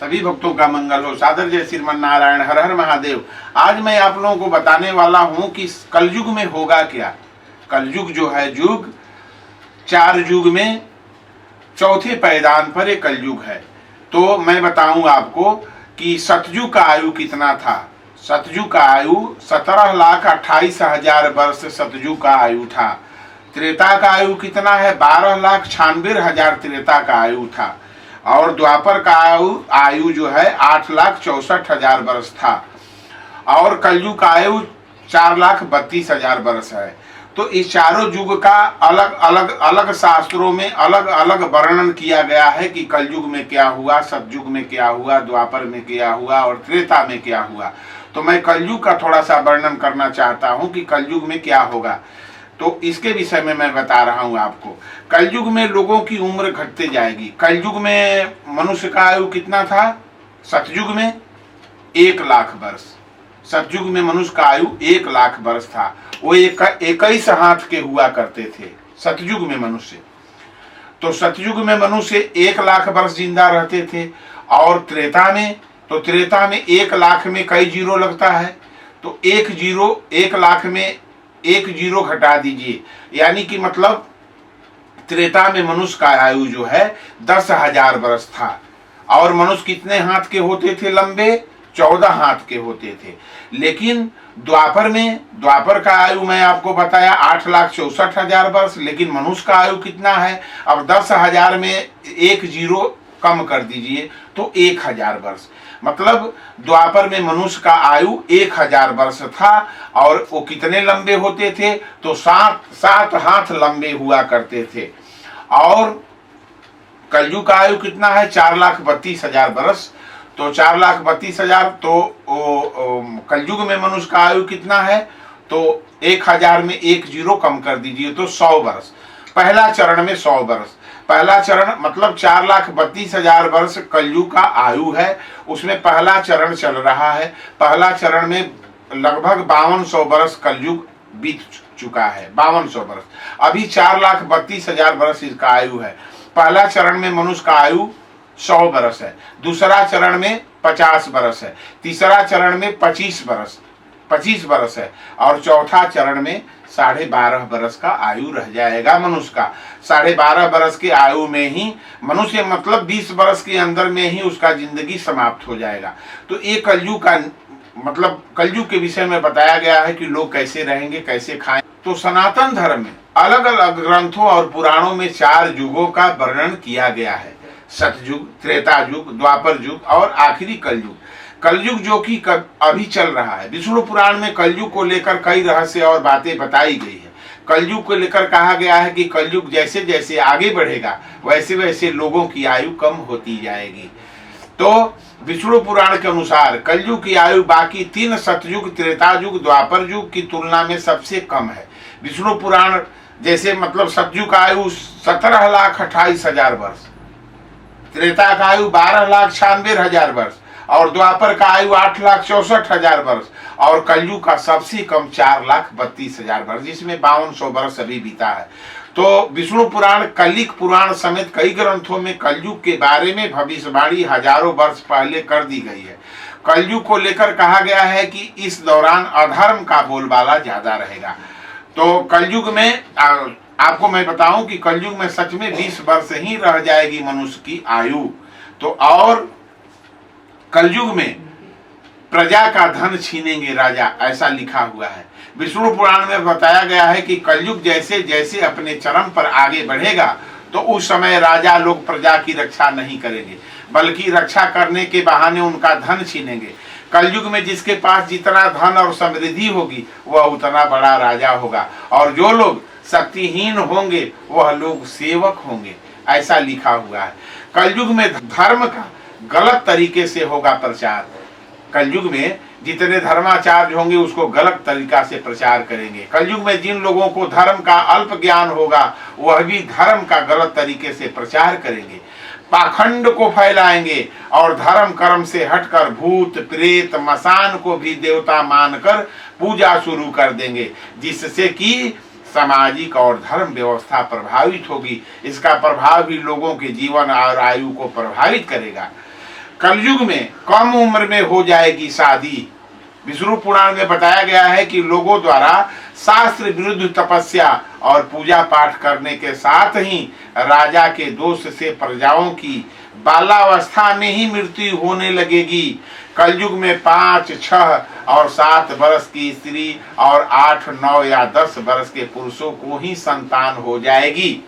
सभी भक्तों का मंगल हो। सादर जय श्रीमन नारायण, हर हर महादेव। आज मैं आप लोगों को बताने वाला हूं कि कलयुग में होगा क्या। कलयुग जो है युग, 4 युग में चौथे पैदान पर एक कलयुग है। तो मैं बताऊं आपको कि सतयुग का आयु कितना था। सतयुग का आयु 17,28,000 वर्ष सतयुग का आयु था। त्रेता का आयु कितना है? 12,96,000 त्रेता का आयु था। और द्वापर का आयु जो है 8,64,000 वर्ष था। और कलयुग का आयु 4,32,000 वर्ष है। तो इस चारों युग का अलग अलग शास्त्रों में अलग अलग वर्णन किया गया है कि कलयुग में क्या हुआ, सतयुग में क्या हुआ, द्वापर में क्या हुआ और त्रेता में क्या हुआ। तो मैं कलयुग का थोड़ा सा वर्णन करना चाहता हूं कि कलयुग में क्या होगा। तो इसके विषय में मैं बता रहा हूं आपको। कलयुग में लोगों की उम्र घटते जाएगी। कलयुग में मनुष्य का आयु कितना था? सतयुग में 1,00,000 वर्ष। सतयुग में मनुष्य का आयु 1,00,000 वर्ष था। वो 21 हाथ के हुआ करते थे सतयुग में मनुष्य। तो सतयुग में मनुष्य 1,00,000 वर्ष जिंदा रहते थे। और त्रेता में, तो त्रेता में 1,00,000 में कई जीरो लगता है, तो 1,00,000 में 1 जीरो घटा दीजिए, यानी कि मतलब त्रेता में मनुष्य का आयु जो है 10,000 वर्ष था। और मनुष्य कितने हाथ के होते थे? लंबे 14 हाथ के होते थे। लेकिन द्वापर का आयु मैं आपको बताया 8,64,000 वर्ष। लेकिन मनुष्य का आयु कितना है? अब 10,000 में 1 जीरो कम कर दीजिए तो 1,000 वर्ष। मतलब द्वापर में मनुष्य का आयु 1,000 वर्ष था। और वो कितने लंबे होते थे? तो 7 हाथ लंबे हुआ करते थे। और कलयुग का आयु कितना है? 4,32,000 वर्ष। तो 4,32,000, तो कलयुग में मनुष्य का आयु कितना है? तो 1,000 में 1 जीरो कम कर दीजिए तो 100 वर्ष। पहला चरण में 100 वर्ष। पहला चरण मतलब 4,32,000 वर्ष कलयुग का आयु है। उसमें पहला चरण चल रहा है। पहला चरण में लगभग 5,200 वर्ष कलयुग बीत चुका है। 5,200 वर्ष। अभी 4,32,000 वर्ष इसका आयु है। पहला चरण में मनुष्य का आयु 100 वर्ष है। दूसरा चरण में 50 वर्ष है। तीसरा चरण में 25 वर्ष है। और चौथा चरण में 12.5 वर्ष का आयु रह जाएगा मनुष्य का। 12.5 वर्ष के आयु में ही मनुष्य, मतलब 20 वर्ष के अंदर में ही उसका जिंदगी समाप्त हो जाएगा। तो ये कलयुग का मतलब कलयुग के विषय में बताया गया है कि लोग कैसे रहेंगे, कैसे खाएं। तो सनातन धर्म में अलग अलग ग्रंथों और पुराणों में 4 युगों का वर्णन किया गया है। सतयुग, त्रेता युग, द्वापर युग और आखिरी कलयुग। कलयुग जो कि अभी चल रहा है। विष्णु पुराण में कलयुग को लेकर कई रहस्य और बातें बताई गई है। कलयुग को लेकर कहा गया है कि कलयुग जैसे जैसे आगे बढ़ेगा वैसे वैसे लोगों की आयु कम होती जाएगी। तो विष्णु पुराण के अनुसार कलयुग की आयु बाकी 3 सतयुग, त्रेता युग, द्वापर युग की तुलना में सबसे कम है। विष्णु पुराण जैसे मतलब सतयुग का आयु 17,28,000 वर्ष, त्रेता का आयु 12,96,000 वर्ष और द्वापर का आयु 8,64,000 वर्ष और कलयुग का सबसे कम 4,32,000 वर्ष, जिसमें 5,200 वर्ष अभी बीता है। तो विष्णु पुराण, कलिक पुराण समेत कई ग्रंथों में कलयुग के बारे में भविष्यवाणी हजारों वर्ष पहले कर दी गई है। कलयुग को लेकर कहा गया है कि इस दौरान अधर्म का बोलबाला ज्यादा रहेगा। तो कलयुग में आपको मैं बताऊं कि कलयुग में सच में 20 वर्ष ही रह जाएगी मनुष्य की आयु। तो और कलयुग में प्रजा का धन छीनेंगे राजा, ऐसा लिखा हुआ है। विष्णु पुराण में बताया गया है कि कलयुग जैसे जैसे अपने चरम पर आगे बढ़ेगा तो उस समय राजा लोग प्रजा की रक्षा नहीं करेंगे, बल्कि रक्षा करने के बहाने उनका धन छीनेंगे। कलयुग में जिसके पास जितना धन और समृद्धि होगी वह उतना बड़ा राजा होगा और जो लोग शक्तिहीन होंगे वह लोग सेवक होंगे, ऐसा लिखा हुआ है। कलयुग में धर्म का गलत तरीके से होगा प्रचार। कलयुग में जितने धर्माचार्य होंगे उसको गलत तरीका से प्रचार करेंगे। कलयुग में जिन लोगों को धर्म का अल्प ज्ञान होगा वह भी धर्म का गलत तरीके से प्रचार करेंगे, पाखंड को फैलाएंगे और धर्म कर्म से हटकर भूत प्रेत मसान को भी देवता मानकर पूजा शुरू कर देंगे, जिससे कि सामाजिक और धर्म व्यवस्था प्रभावित होगी। इसका प्रभाव भी लोगों के जीवन और आयु को प्रभावित करेगा। कलयुग में कम उम्र में हो जाएगी शादी। विष्णु पुराण में बताया गया है कि लोगों द्वारा शास्त्र विरुद्ध तपस्या और पूजा पाठ करने के साथ ही राजा के दोष से प्रजाओं की बालावस्था में ही मृत्यु होने लगेगी। कलयुग में 5, 6 और 7 वर्ष की स्त्री और 8, 9 या 10 वर्ष के पुरुषों को ही संतान हो जाएगी।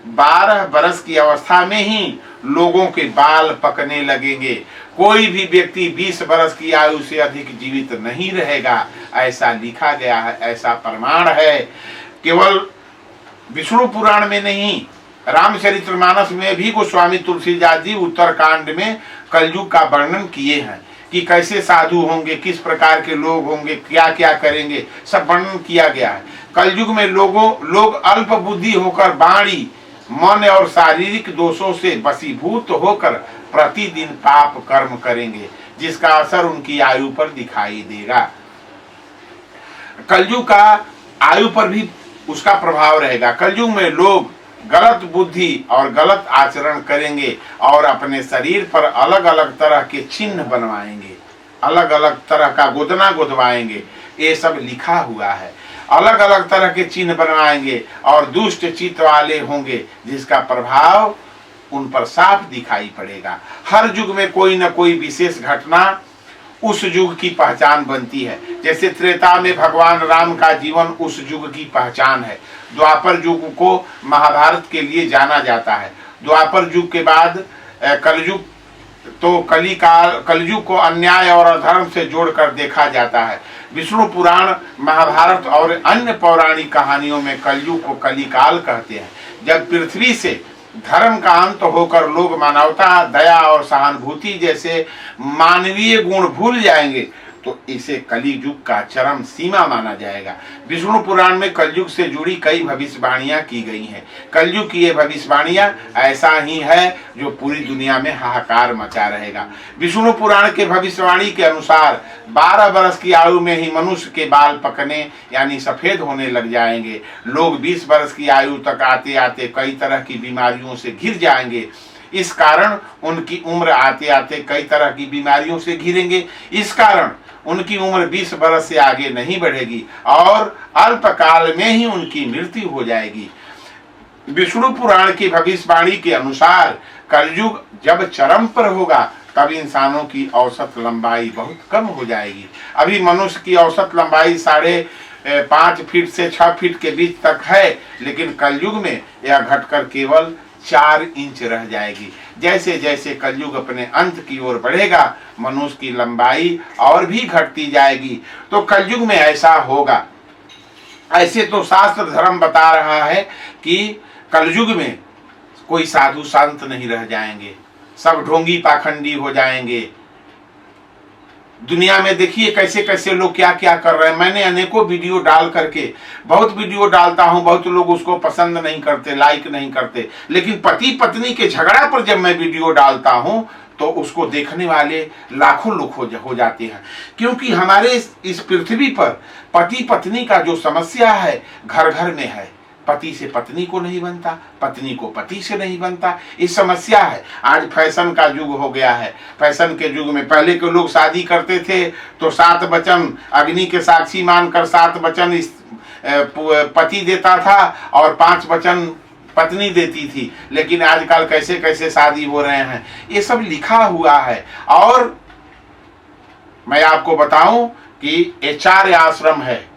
12 वर्ष की अवस्था में ही लोगों के बाल पकने लगेंगे। कोई भी व्यक्ति 20 वर्ष की आयु से अधिक जीवित नहीं रहेगा, ऐसा लिखा गया है, ऐसा प्रमाण है। केवल विष्णु पुराण में नहीं, रामचरितमानस में भी गोस्वामी तुलसीदास जी उत्तरकांड में कलयुग का वर्णन किए हैं कि कैसे साधु होंगे, किस प्रकार के लोग होंगे, क्या क्या करेंगे, सब वर्णन किया गया है। कलयुग में लोग अल्प बुद्धि होकर वाणी, मन और शारीरिक दोषों से वशीभूत होकर प्रतिदिन पाप कर्म करेंगे, जिसका असर उनकी आयु पर दिखाई देगा। कलयुग का आयु पर भी उसका प्रभाव रहेगा। कलयुग में लोग गलत बुद्धि और गलत आचरण करेंगे और अपने शरीर पर अलग अलग तरह के चिन्ह बनवाएंगे, अलग अलग तरह का गोदना गोदवाएंगे। ये सब लिखा हुआ है। अलग अलग तरह के चिन्ह बनवाएंगे और दुष्ट चित्त वाले होंगे, जिसका प्रभाव उन पर साफ दिखाई पड़ेगा। हर युग में कोई न कोई विशेष घटना उस युग की पहचान बनती है। जैसे त्रेता में भगवान राम का जीवन उस युग की पहचान है। द्वापर युग को महाभारत के लिए जाना जाता है। द्वापर युग के बाद कलयुग, तो कलयुग को अन्याय और अधर्म से जोड़कर देखा जाता है। विष्णु पुराण, महाभारत और अन्य पौराणिक कहानियों में कलयुग को कलिकाल कहते हैं। जब पृथ्वी से धर्म का अंत होकर लोग मानवता, दया और सहानुभूति जैसे मानवीय गुण भूल जाएंगे, तो इसे कलियुग का चरम सीमा माना जाएगा। विष्णु पुराण में कलयुग से जुड़ी कई भविष्यवाणियां की गई हैं। कलयुग की ये भविष्यवाणियां ऐसा ही है जो पूरी दुनिया में हाहाकार मचा रहेगा। विष्णु पुराण के भविष्यवाणी के अनुसार 12 वर्ष की आयु में ही मनुष्य के बाल पकने यानी सफेद होने लग जाएंगे। लोग 20 वर्ष की आयु तक आते आते कई तरह की बीमारियों से घिर जाएंगे। इस कारण उनकी उम्र आते आते कई तरह की बीमारियों से घिरेंगे। इस कारण उनकी उम्र 20 वर्ष से आगे नहीं बढ़ेगी और अल्पकाल में ही उनकी मृत्यु हो जाएगी। विष्णु पुराण की भविष्यवाणी के अनुसार कलयुग जब चरम पर होगा, तब इंसानों की औसत लंबाई बहुत कम हो जाएगी। अभी मनुष्य की औसत लंबाई 5.5 फीट से 6 फीट के बीच तक है, लेकिन कलयुग में यह घटकर केवल 4 इंच रह जाएगी। जैसे जैसे कलयुग अपने अंत की ओर बढ़ेगा, मनुष्य की लंबाई और भी घटती जाएगी। तो कलयुग में ऐसा होगा। ऐसे तो शास्त्र धर्म बता रहा है कि कलयुग में कोई साधु संत नहीं रह जाएंगे, सब ढोंगी पाखंडी हो जाएंगे। दुनिया में देखिए कैसे कैसे लोग क्या क्या कर रहे हैं। मैंने अनेकों वीडियो डाल करके, बहुत वीडियो डालता हूं, बहुत लोग उसको पसंद नहीं करते, लाइक नहीं करते, लेकिन पति पत्नी के झगड़ा पर जब मैं वीडियो डालता हूं तो उसको देखने वाले लाखों लोग हो जाते हैं। क्योंकि हमारे इस पृथ्वी पर पति पत्नी का जो समस्या है घर घर में है। पति से पत्नी को नहीं बनता, पत्नी को पति से नहीं बनता, ये समस्या है। आज फैशन का युग हो गया है। फैशन के युग में पहले के लोग शादी करते थे तो 7 वचन अग्नि के साक्षी मानकर 7 वचन पति देता था और 5 वचन पत्नी देती थी। लेकिन आजकल कैसे कैसे शादी हो रहे हैं, ये सब लिखा हुआ है। और मैं आपको बताऊं कि ये 4 आश्रम है।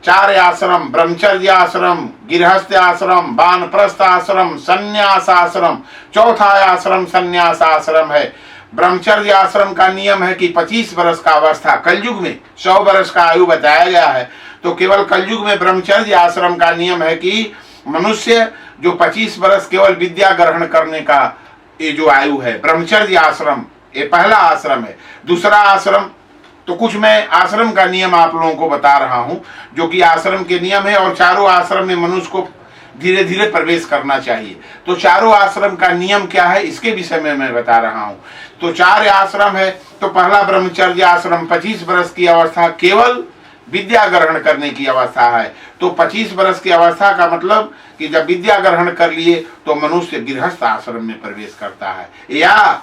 4 आश्रम, ब्रह्मचर्य आश्रम, गृहस्थ आश्रम, वानप्रस्थ आश्रम, संन्यास आश्रम। चौथा आश्रम संन्यास आश्रम है। ब्रह्मचर्य आश्रम का नियम है कि 25 वर्ष का अवस्था, कलयुग में 100 वर्ष का आयु बताया गया है, तो केवल कलयुग में ब्रह्मचर्य आश्रम का नियम है कि मनुष्य जो 25 वर्ष केवल विद्या ग्रहण करने का ये जो आयु है, ब्रह्मचर्य आश्रम ये पहला आश्रम है। दूसरा आश्रम, तो कुछ मैं आश्रम का नियम आप लोगों को बता रहा हूं जो कि आश्रम के नियम है, और चारों आश्रम में मनुष्य को धीरे धीरे प्रवेश करना चाहिए। तो चारों आश्रम का नियम क्या है इसके विषय में मैं बता रहा हूं। तो 4 आश्रम है। तो पहला ब्रह्मचर्य आश्रम 25 वर्ष की अवस्था केवल विद्या ग्रहण करने की अवस्था है। तो 25 वर्ष की अवस्था का मतलब कि जब विद्या ग्रहण कर लिए तो मनुष्य गृहस्थ आश्रम में प्रवेश करता है। या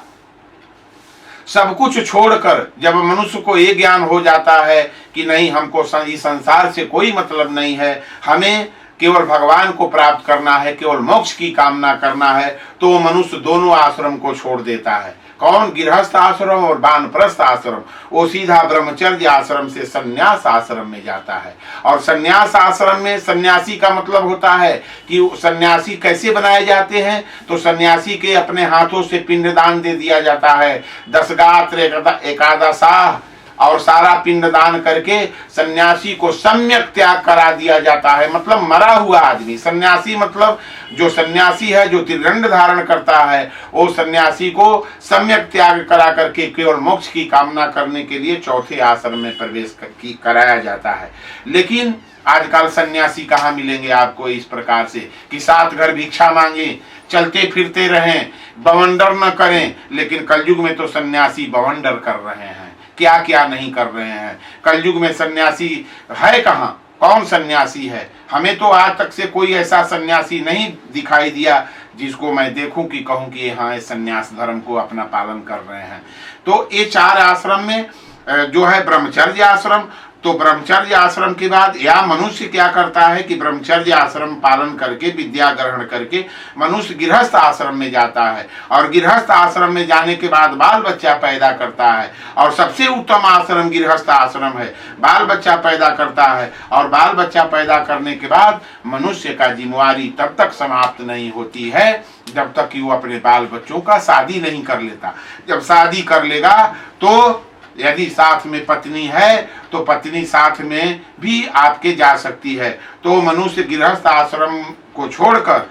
सब कुछ छोड़कर जब मनुष्य को ये ज्ञान हो जाता है कि नहीं, हमको इस संसार से कोई मतलब नहीं है, हमें केवल भगवान को प्राप्त करना है, केवल मोक्ष की कामना करना है, तो वो मनुष्य दोनों आश्रम को छोड़ देता है। कौन? गृहस्थ आश्रम और वानप्रस्थ आश्रम। वो सीधा ब्रह्मचर्य आश्रम से सन्यास आश्रम में जाता है। और सन्यास आश्रम में सन्यासी का मतलब होता है कि सन्यासी कैसे बनाए जाते हैं, तो सन्यासी के अपने हाथों से पिंडदान दे दिया जाता है, 10 गात्र एकादशाह, और सारा पिंडदान करके सन्यासी को सम्यक त्याग करा दिया जाता है। मतलब मरा हुआ आदमी। सन्यासी मतलब जो सन्यासी है, जो त्रिदंड धारण करता है, वो सन्यासी को सम्यक त्याग करा करके केवल मोक्ष की कामना करने के लिए चौथे आश्रम में प्रवेश कराया जाता है। लेकिन आजकल सन्यासी कहाँ मिलेंगे आपको इस प्रकार से कि 7 घर भिक्षा मांगे, चलते फिरते रहें, बवंडर न करें। लेकिन कलयुग में तो सन्यासी बवंडर कर रहे हैं, क्या क्या नहीं कर रहे हैं। कलयुग में सन्यासी है कहाँ? कौन सन्यासी है? हमें तो आज तक से कोई ऐसा सन्यासी नहीं दिखाई दिया जिसको मैं देखूं कि कहूं कि हाँ, सन्यास धर्म को अपना पालन कर रहे हैं। तो ये 4 आश्रम में जो है ब्रह्मचर्य आश्रम, तो ब्रह्मचर्य आश्रम के बाद या मनुष्य क्या करता है कि ब्रह्मचर्य आश्रम पालन करके विद्या ग्रहण करके मनुष्य गृहस्थ आश्रम में जाता है, और गृहस्थ आश्रम में जाने के बाद बाल बच्चा पैदा करता है। और सबसे उत्तम आश्रम गृहस्थ आश्रम है, बाल बच्चा पैदा करता है। और बाल बच्चा पैदा करने के बाद मनुष्य का जिम्मेवारी तब तक समाप्त नहीं होती है जब तक कि वो अपने बाल बच्चों का शादी नहीं कर लेता। जब शादी कर लेगा तो यदि साथ में पत्नी है तो पत्नी साथ में भी आपके जा सकती है। तो मनुष्य गृहस्थ आश्रम को छोड़कर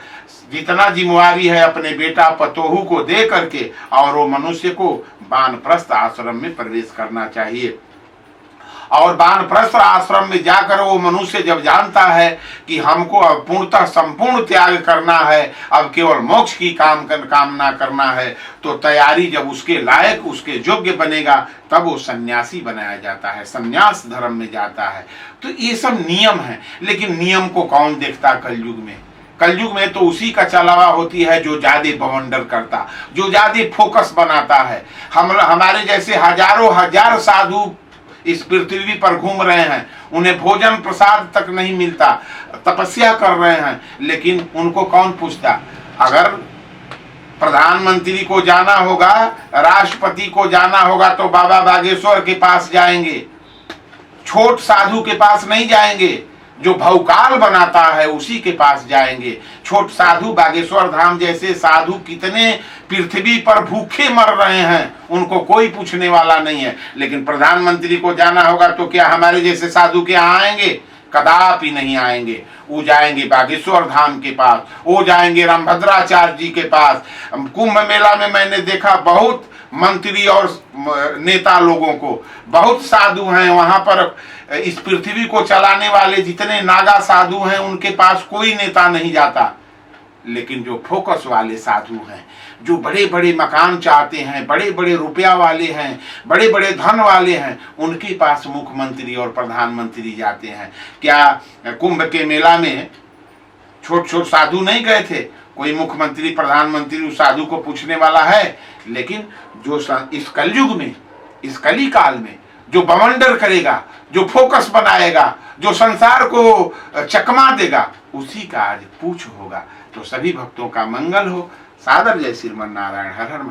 जितना जिम्मेवारी है अपने बेटा पतोहू को दे करके, और वो मनुष्य को वानप्रस्थ आश्रम में प्रवेश करना चाहिए। और वानप्रस्थ आश्रम में जाकर वो मनुष्य जब जानता है कि हमको अब पूर्णतः संपूर्ण त्याग करना है, अब केवल मोक्ष की कामना करना है, तो तैयारी जब उसके लायक, उसके योग्य बनेगा, तब वो सन्यासी बनाया जाता है, सन्यास धर्म में जाता है। तो ये सब नियम है। लेकिन नियम को कौन देखता कलयुग में? कलयुग में तो उसी का चलावा होती है जो ज्यादा बवंडर करता, जो ज्यादा फोकस बनाता है। हमारे जैसे हजारों हजार साधु इस पृथ्वी पर घूम रहे हैं, उन्हें भोजन प्रसाद तक नहीं मिलता, तपस्या कर रहे हैं, लेकिन उनको कौन पूछता? अगर प्रधानमंत्री को जाना होगा, राष्ट्रपति को जाना होगा, तो बाबा बागेश्वर के पास जाएंगे, छोट साधु के पास नहीं जाएंगे। जो भौकाल बनाता है उसी के पास जाएंगे। छोट साधु, बागेश्वर धाम जैसे साधु कितने पृथ्वी पर भूखे मर रहे हैं, उनको कोई पूछने वाला नहीं है। लेकिन प्रधानमंत्री को जाना होगा तो क्या हमारे जैसे साधु के यहाँ आएंगे? कदापि नहीं आएंगे। वो जाएंगे बागेश्वर धाम के पास, वो जाएंगे रामभद्राचार्य जी के पास। कुंभ मेला में मैंने देखा बहुत मंत्री और नेता लोगों को, बहुत साधु हैं वहां पर। इस पृथ्वी को चलाने वाले जितने नागा साधु हैं उनके पास कोई नेता नहीं जाता। लेकिन जो फोकस वाले साधु हैं, जो बड़े बड़े मकान चाहते हैं, बड़े बड़े रुपया वाले हैं, बड़े बड़े धन वाले हैं, उनके पास मुख्यमंत्री और प्रधानमंत्री जाते हैं। क्या कुंभ के मेला में छोट छोट साधु नहीं गए थे? कोई मुख्यमंत्री प्रधानमंत्री उस साधु को पूछने वाला है? लेकिन जो इस कलयुग में, इस कली काल में जो बवंडर करेगा, जो फोकस बनाएगा, जो संसार को चकमा देगा, उसी का आज पूछ होगा। तो सभी भक्तों का मंगल हो। सादर जय श्रीमन नारायण। हर हर